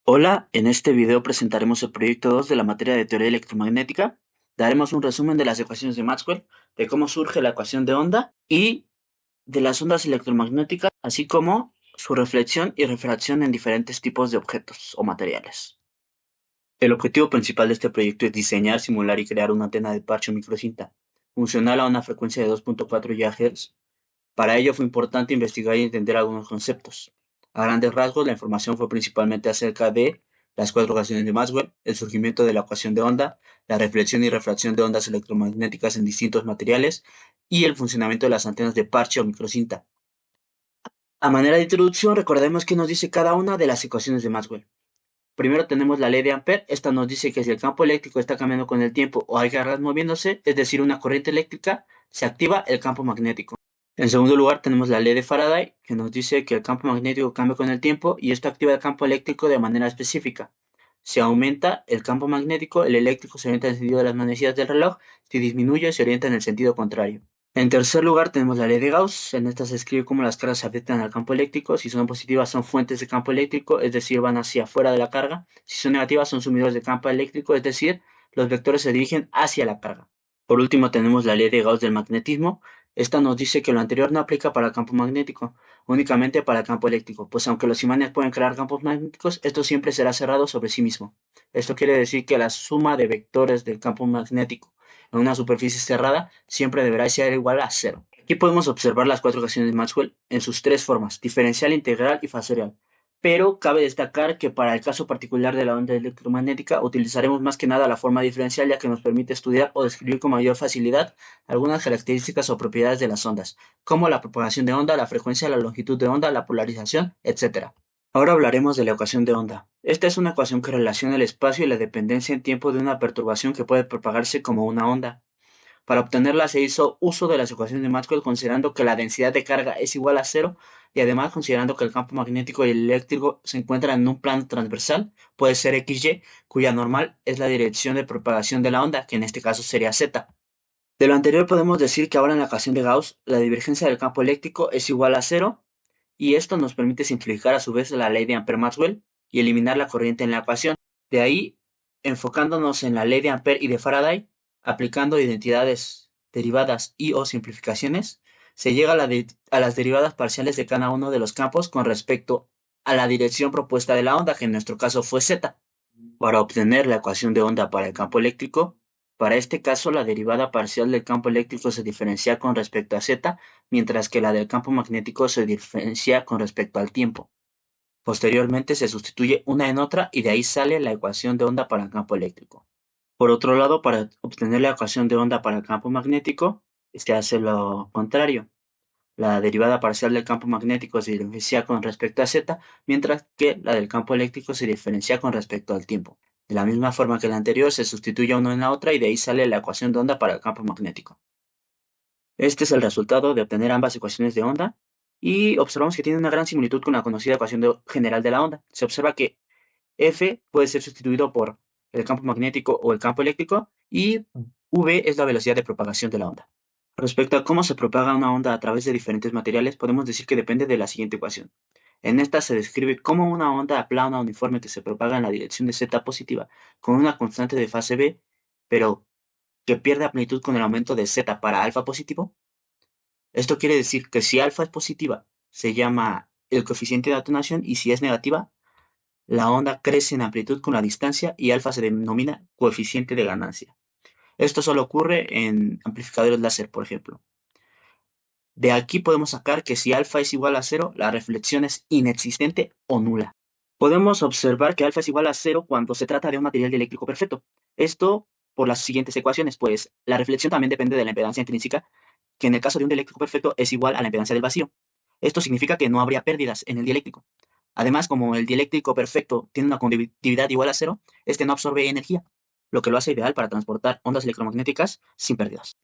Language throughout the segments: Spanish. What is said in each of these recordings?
Hola, en este video presentaremos el proyecto 2 de la materia de teoría electromagnética. Daremos un resumen de las ecuaciones de Maxwell, de cómo surge la ecuación de onda y de las ondas electromagnéticas, así como su reflexión y refracción en diferentes tipos de objetos o materiales. El objetivo principal de este proyecto es diseñar, simular y crear una antena de parche o microcinta, funcional a una frecuencia de 2.4 GHz. Para ello fue importante investigar y entender algunos conceptos. A grandes rasgos, la información fue principalmente acerca de las cuatro ecuaciones de Maxwell, el surgimiento de la ecuación de onda, la reflexión y refracción de ondas electromagnéticas en distintos materiales y el funcionamiento de las antenas de parche o microcinta. A manera de introducción, recordemos qué nos dice cada una de las ecuaciones de Maxwell. Primero tenemos la ley de Ampère. Esta nos dice que si el campo eléctrico está cambiando con el tiempo o hay cargas moviéndose, es decir, una corriente eléctrica, se activa el campo magnético. En segundo lugar, tenemos la ley de Faraday, que nos dice que el campo magnético cambia con el tiempo y esto activa el campo eléctrico de manera específica. Si aumenta el campo magnético, el eléctrico se orienta en el sentido de las manecillas del reloj; si disminuye, se orienta en el sentido contrario. En tercer lugar, tenemos la ley de Gauss. En esta se escribe cómo las cargas afectan al campo eléctrico. Si son positivas, son fuentes de campo eléctrico, es decir, van hacia afuera de la carga. Si son negativas, son sumidores de campo eléctrico, es decir, los vectores se dirigen hacia la carga. Por último, tenemos la ley de Gauss del magnetismo. Esta nos dice que lo anterior no aplica para el campo magnético, únicamente para el campo eléctrico, pues aunque los imanes pueden crear campos magnéticos, esto siempre será cerrado sobre sí mismo. Esto quiere decir que la suma de vectores del campo magnético en una superficie cerrada siempre deberá ser igual a cero. Aquí podemos observar las cuatro ecuaciones de Maxwell en sus tres formas: diferencial, integral y factorial. Pero cabe destacar que para el caso particular de la onda electromagnética utilizaremos más que nada la forma diferencial, ya que nos permite estudiar o describir con mayor facilidad algunas características o propiedades de las ondas, como la propagación de onda, la frecuencia, la longitud de onda, la polarización, etc. Ahora hablaremos de la ecuación de onda. Esta es una ecuación que relaciona el espacio y la dependencia en tiempo de una perturbación que puede propagarse como una onda. Para obtenerla se hizo uso de las ecuaciones de Maxwell, considerando que la densidad de carga es igual a cero y además considerando que el campo magnético y el eléctrico se encuentran en un plano transversal, puede ser XY, cuya normal es la dirección de propagación de la onda, que en este caso sería Z. De lo anterior podemos decir que ahora en la ecuación de Gauss la divergencia del campo eléctrico es igual a cero, y esto nos permite simplificar a su vez la ley de Ampère-Maxwell y eliminar la corriente en la ecuación. De ahí, enfocándonos en la ley de Ampère y de Faraday, aplicando identidades derivadas y o simplificaciones, se llega a las derivadas parciales de cada uno de los campos con respecto a la dirección propuesta de la onda, que en nuestro caso fue z. Para obtener la ecuación de onda para el campo eléctrico, para este caso la derivada parcial del campo eléctrico se diferencia con respecto a z, mientras que la del campo magnético se diferencia con respecto al tiempo. Posteriormente se sustituye una en otra y de ahí sale la ecuación de onda para el campo eléctrico. Por otro lado, para obtener la ecuación de onda para el campo magnético, se hace lo contrario. La derivada parcial del campo magnético se diferencia con respecto a z, mientras que la del campo eléctrico se diferencia con respecto al tiempo. De la misma forma que la anterior, se sustituye una en la otra y de ahí sale la ecuación de onda para el campo magnético. Este es el resultado de obtener ambas ecuaciones de onda y observamos que tiene una gran similitud con la conocida ecuación general de la onda. Se observa que F puede ser sustituido por el campo magnético o el campo eléctrico y V es la velocidad de propagación de la onda. Respecto a cómo se propaga una onda a través de diferentes materiales, podemos decir que depende de la siguiente ecuación. En esta se describe cómo una onda plana uniforme que se propaga en la dirección de z positiva con una constante de fase b, pero que pierde amplitud con el aumento de z para alfa positivo. Esto quiere decir que si alfa es positiva, se llama el coeficiente de atenuación, y si es negativa, la onda crece en amplitud con la distancia y alfa se denomina coeficiente de ganancia. Esto solo ocurre en amplificadores láser, por ejemplo. De aquí podemos sacar que si alfa es igual a cero, la reflexión es inexistente o nula. Podemos observar que alfa es igual a cero cuando se trata de un material dieléctrico perfecto. Esto por las siguientes ecuaciones, pues la reflexión también depende de la impedancia intrínseca, que en el caso de un dieléctrico perfecto es igual a la impedancia del vacío. Esto significa que no habría pérdidas en el dieléctrico. Además, como el dieléctrico perfecto tiene una conductividad igual a cero, este no absorbe energía, lo que lo hace ideal para transportar ondas electromagnéticas sin pérdidas.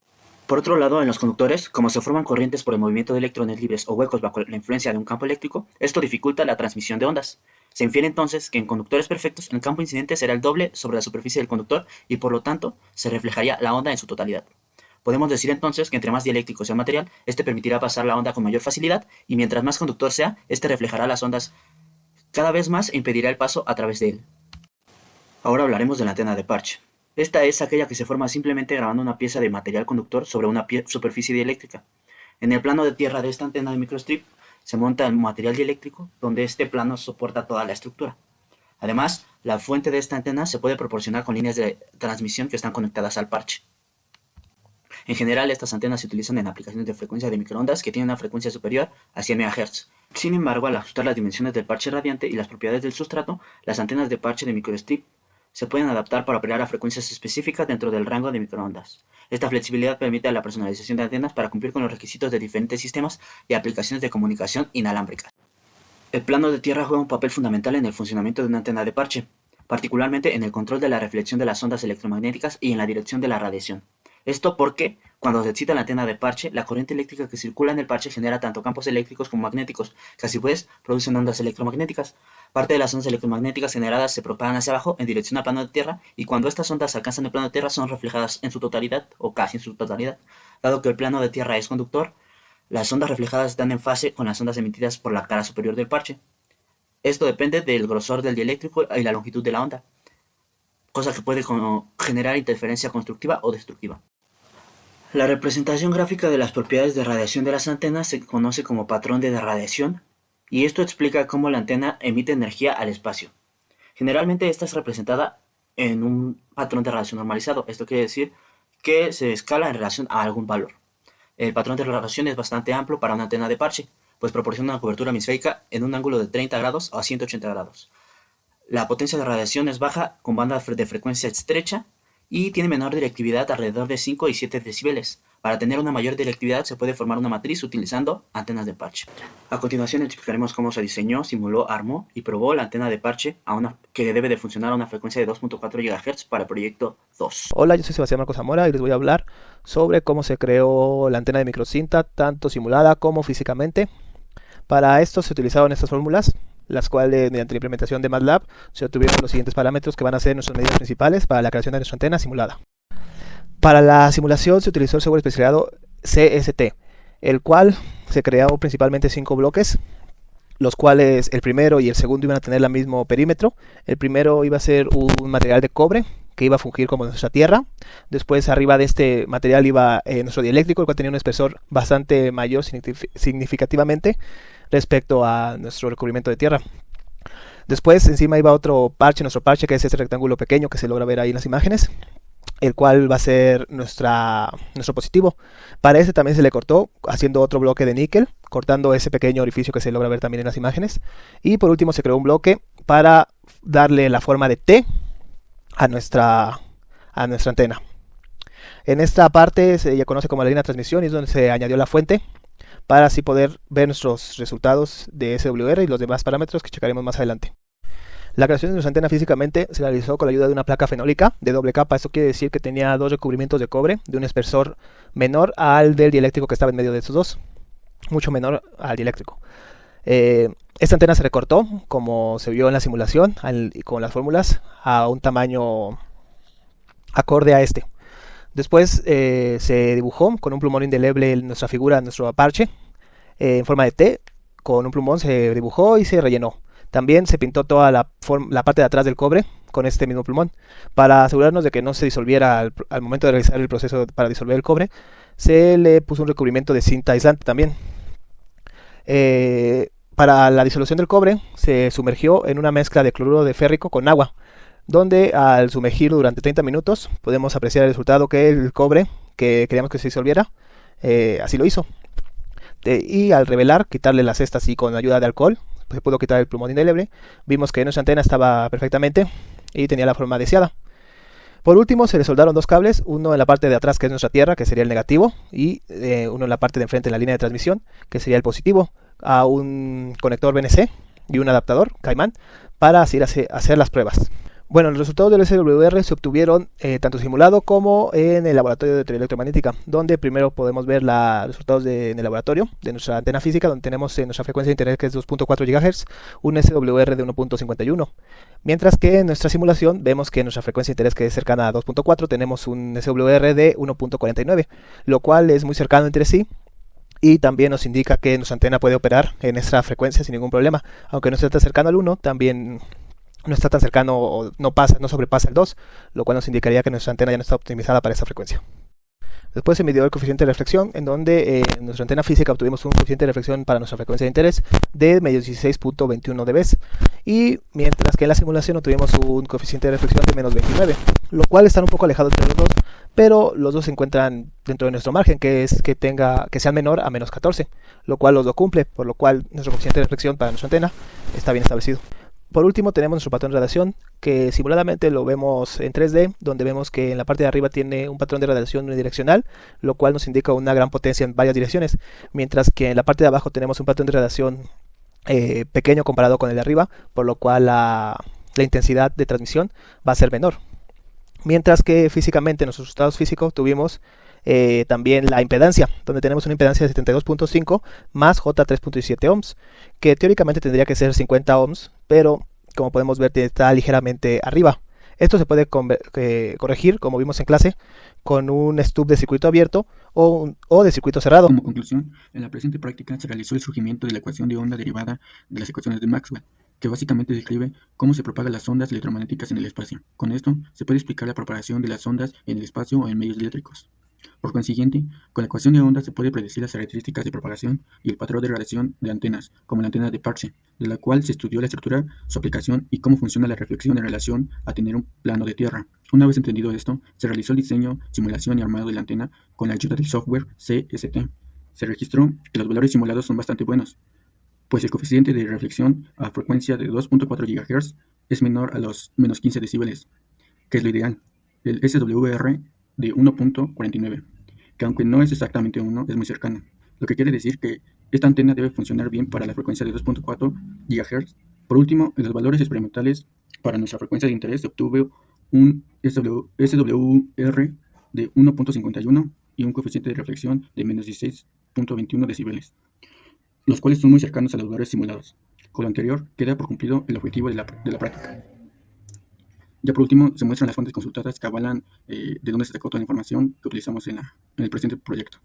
Por otro lado, en los conductores, como se forman corrientes por el movimiento de electrones libres o huecos bajo la influencia de un campo eléctrico, esto dificulta la transmisión de ondas. Se infiere entonces que en conductores perfectos el campo incidente será el doble sobre la superficie del conductor y por lo tanto se reflejaría la onda en su totalidad. Podemos decir entonces que entre más dieléctrico sea el material, este permitirá pasar la onda con mayor facilidad, y mientras más conductor sea, este reflejará las ondas cada vez más e impedirá el paso a través de él. Ahora hablaremos de la antena de parche. Esta es aquella que se forma simplemente grabando una pieza de material conductor sobre una superficie dieléctrica. En el plano de tierra de esta antena de microstrip se monta el material dieléctrico donde este plano soporta toda la estructura. Además, la fuente de esta antena se puede proporcionar con líneas de transmisión que están conectadas al parche. En general, estas antenas se utilizan en aplicaciones de frecuencia de microondas que tienen una frecuencia superior a 100 MHz. Sin embargo, al ajustar las dimensiones del parche radiante y las propiedades del sustrato, las antenas de parche de microstrip se pueden adaptar para operar a frecuencias específicas dentro del rango de microondas. Esta flexibilidad permite la personalización de antenas para cumplir con los requisitos de diferentes sistemas y aplicaciones de comunicación inalámbricas. El plano de tierra juega un papel fundamental en el funcionamiento de una antena de parche, particularmente en el control de la reflexión de las ondas electromagnéticas y en la dirección de la radiación. Esto porque, cuando se excita la antena de parche, la corriente eléctrica que circula en el parche genera tanto campos eléctricos como magnéticos, que a su vez producen ondas electromagnéticas. Parte de las ondas electromagnéticas generadas se propagan hacia abajo en dirección al plano de tierra, y cuando estas ondas alcanzan el plano de tierra son reflejadas en su totalidad, o casi en su totalidad. Dado que el plano de tierra es conductor, las ondas reflejadas están en fase con las ondas emitidas por la cara superior del parche. Esto depende del grosor del dieléctrico y la longitud de la onda, cosa que puede generar interferencia constructiva o destructiva. La representación gráfica de las propiedades de radiación de las antenas se conoce como patrón de radiación, y esto explica cómo la antena emite energía al espacio. Generalmente esta es representada en un patrón de radiación normalizado. Esto quiere decir que se escala en relación a algún valor. El patrón de radiación es bastante amplio para una antena de parche, pues proporciona una cobertura hemisférica en un ángulo de 30 grados a 180 grados. La potencia de radiación es baja, con banda de frecuencia estrecha, y tiene menor directividad, alrededor de 5 y 7 decibeles. Para tener una mayor directividad se puede formar una matriz utilizando antenas de parche. A continuación explicaremos cómo se diseñó, simuló, armó y probó la antena de parche que debe de funcionar a una frecuencia de 2.4 GHz para el proyecto 2. Hola, yo soy Sebastián Marcos Zamora y les voy a hablar sobre cómo se creó la antena de microcinta, tanto simulada como físicamente. Para esto se utilizaron estas fórmulas, las cuales mediante la implementación de MATLAB se obtuvieron los siguientes parámetros que van a ser nuestras medidas principales para la creación de nuestra antena simulada. Para la simulación se utilizó el software especializado CST, el cual se creó principalmente 5 bloques, los cuales el primero y el segundo iban a tener el mismo perímetro. El primero iba a ser un material de cobre que iba a fungir como nuestra tierra. Después arriba de este material iba nuestro dieléctrico, el cual tenía un espesor bastante mayor significativamente respecto a nuestro recubrimiento de tierra. Después encima iba otro parche, nuestro parche, que es este rectángulo pequeño que se logra ver ahí en las imágenes, el cual va a ser nuestro positivo. Para este también se le cortó haciendo otro bloque de níquel, cortando ese pequeño orificio que se logra ver también en las imágenes. Y por último se creó un bloque para darle la forma de T a nuestra antena. En esta parte se conoce como la línea de transmisión y es donde se añadió la fuente, para así poder ver nuestros resultados de SWR y los demás parámetros que checaremos más adelante. La creación de nuestra antena físicamente se realizó con la ayuda de una placa fenólica de doble capa. Esto quiere decir que tenía 2 recubrimientos de cobre de un espesor menor al del dieléctrico que estaba en medio de estos dos, mucho menor al dieléctrico. Esta antena se recortó, como se vio en la simulación, con las fórmulas, a un tamaño acorde a este. Después se dibujó con un plumón indeleble nuestra figura, nuestro parche, en forma de T. Con un plumón se dibujó y se rellenó. También se pintó toda la parte de atrás del cobre con este mismo plumón. Para asegurarnos de que no se disolviera al momento de realizar el proceso para disolver el cobre, se le puso un recubrimiento de cinta aislante también. Para la disolución del cobre se sumergió en una mezcla de cloruro de férrico con agua, donde al sumergirlo durante 30 minutos podemos apreciar el resultado, que el cobre que queríamos que se disolviera así lo hizo. Y al revelar, quitarle la cesta así con ayuda de alcohol, se pudo quitar el plumón indeleble. Vimos que nuestra antena estaba perfectamente y tenía la forma deseada. Por último se le soldaron 2 cables, uno en la parte de atrás, que es nuestra tierra, que sería el negativo, y uno en la parte de enfrente, en la línea de transmisión, que sería el positivo, a un conector BNC y un adaptador Caimán para así hacer las pruebas. Bueno, los resultados del SWR se obtuvieron tanto simulado como en el laboratorio de teoría electromagnética, donde primero podemos ver los resultados en el laboratorio de nuestra antena física, donde tenemos nuestra frecuencia de interés, que es 2.4 GHz, un SWR de 1.51. Mientras que en nuestra simulación vemos que nuestra frecuencia de interés, que es cercana a 2.4, tenemos un SWR de 1.49, lo cual es muy cercano entre sí. y también nos indica que nuestra antena puede operar en esta frecuencia sin ningún problema. Aunque no esté tan cercano al 1, también no está tan cercano o no sobrepasa el 2, lo cual nos indicaría que nuestra antena ya no está optimizada para esa frecuencia. Después se midió el coeficiente de reflexión, en donde en nuestra antena física obtuvimos un coeficiente de reflexión para nuestra frecuencia de interés de menos 16.21 dB, y mientras que en la simulación obtuvimos un coeficiente de reflexión de menos 29, lo cual están un poco alejados entre los dos, pero los dos se encuentran dentro de nuestro margen, que es que sea menor a menos 14, lo cual los dos cumple, por lo cual nuestro coeficiente de reflexión para nuestra antena está bien establecido. Por último tenemos nuestro patrón de radiación, que simuladamente lo vemos en 3D, donde vemos que en la parte de arriba tiene un patrón de radiación unidireccional, lo cual nos indica una gran potencia en varias direcciones, mientras que en la parte de abajo tenemos un patrón de radiación pequeño comparado con el de arriba, por lo cual la intensidad de transmisión va a ser menor. Mientras que físicamente en nuestros resultados físicos tuvimos también la impedancia, donde tenemos una impedancia de 72.5 más J3.17 ohms, que teóricamente tendría que ser 50 ohms, pero como podemos ver está ligeramente arriba. Esto se puede corregir, como vimos en clase, con un stub de circuito abierto o de circuito cerrado. Como conclusión, en la presente práctica se realizó el surgimiento de la ecuación de onda derivada de las ecuaciones de Maxwell, que básicamente describe cómo se propagan las ondas electromagnéticas en el espacio. Con esto se puede explicar la propagación de las ondas en el espacio o en medios eléctricos. Por consiguiente, con la ecuación de onda se puede predecir las características de propagación y el patrón de radiación de antenas, como la antena de parche, de la cual se estudió la estructura, su aplicación y cómo funciona la reflexión en relación a tener un plano de tierra. Una vez entendido esto, se realizó el diseño, simulación y armado de la antena con la ayuda del software CST. Se registró que los valores simulados son bastante buenos, pues el coeficiente de reflexión a frecuencia de 2.4 GHz es menor a los menos 15 decibeles, que es lo ideal. El SWR de 1.49, que aunque no es exactamente 1, es muy cercano, lo que quiere decir que esta antena debe funcionar bien para la frecuencia de 2.4 GHz. Por último, en los valores experimentales para nuestra frecuencia de interés se obtuvo un SWR de 1.51 y un coeficiente de reflexión de menos 16.21 decibeles, los cuales son muy cercanos a los valores simulados. Con lo anterior, queda por cumplido el objetivo de la práctica. Ya por último, se muestran las fuentes consultadas que avalan de dónde se sacó toda la información que utilizamos en el presente proyecto.